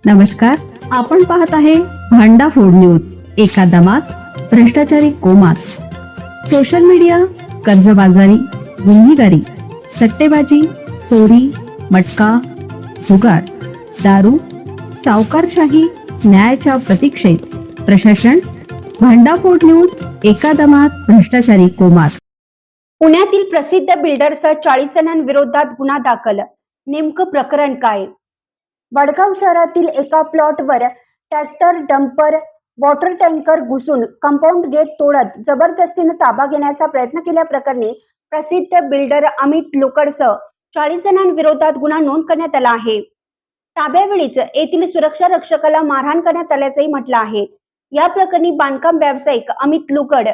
नमस्कार, आपण पाहत आहे भांडा फोड न्यूज. एका दमात भ्रष्टाचारी कोमात. सोशल मीडिया, कर्जबाजारी, गुन्हेगारी, सट्टेबाजी, चोरी, मटका, जुगार, दारू, सावकारशाही, न्यायाच्या प्रतीक्षेत प्रशासन. भांडाफोड न्यूज. एका दमात भ्रष्टाचारी कोमात. पुण्यातील प्रसिद्ध बिल्डरसह 40 जणांविरोधात गुन्हा दाखल. नेमकं प्रकरण काय? वडगाव शहरातील एका प्लॉटवर ट्रॅक्टर, डंपर, वॉटर टँकर घुसून कंपाऊंड गेट तोडत जबरदस्तीने ताबा घेण्याचा प्रयत्न केल्याप्रकरणी प्रसिद्ध बिल्डर अमित लुकडसह 40 जणांविरोधात गुन्हा नोंद करण्यात आला आहे. ताब्यावेळीच येथील सुरक्षा रक्षकाला मारहाण करण्यात आल्याचंही म्हटलं आहे. या प्रकरणी बांधकाम व्यावसायिक अमित लुकड,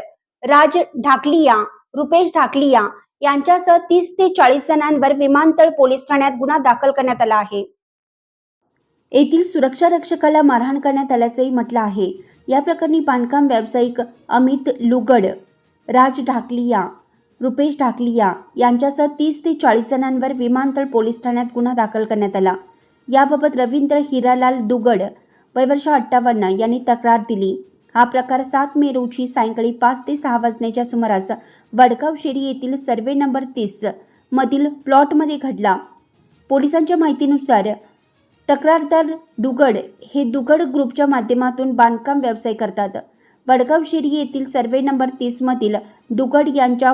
राज ढाकलिया, रुपेश ढाकलिया यांच्यासह 30 ते 40 जणांवर विमानतळ पोलीस ठाण्यात गुन्हा दाखल करण्यात आला आहे. येथील सुरक्षा रक्षकाला मारहाण करण्यात आल्याचंही म्हटलं आहे. या प्रकरणी बांधकाम व्यावसायिक अमित लुगड, राज ढाकलिया, रुपेश ढाकलिया यांच्यासह 30 ते 40 जणांवर विमानतळ पोलीस ठाण्यात गुन्हा दाखल करण्यात आला. याबाबत रवींद्र हिरालाल दुगड, वय वर्ष 58 यांनी तक्रार दिली. हा प्रकार 7 मे रोजी सायंकाळी 5 ते 6 वाजण्याच्या सुमारास वडगाव शेरी येथील सर्वे नंबर 30 मधील प्लॉटमध्ये घडला. पोलिसांच्या माहितीनुसार तक्रारदार दुगड हे दुगड ग्रुपच्या माध्यमातून बांधकाम व्यवसाय करतात. वडगाव शेरी येथील सर्वे नंबर 30 मधील दुगड यांच्या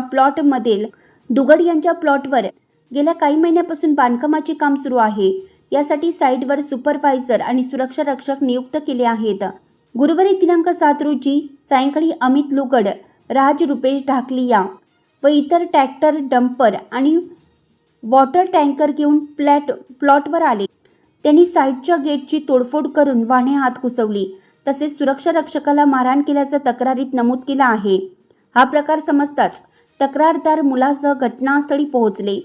प्लॉटवर गेल्या काही महिन्यापासून बांधकामाचे काम सुरू आहे. यासाठी साईटवर सुपरवायझर आणि सुरक्षा रक्षक नियुक्त केले आहेत. गुरुवारी दिनांक 7 रोजी सायंकाळी अमित लुगड, राज रुपेश ढाकलिया व इतर ट्रॅक्टर, डंपर आणि वॉटर टँकर घेऊन प्लॉटवर आले. त्यांनी साईटच्या गेटची तोडफोड करून वाहने आत घुसवली. तसेच सुरक्षा रक्षकाला मारहाण केल्याचं तक्रारीत नमूद केलं आहे. हा प्रकार समजताच तक्रारदार मुलासह घटनास्थळी पोहोचले.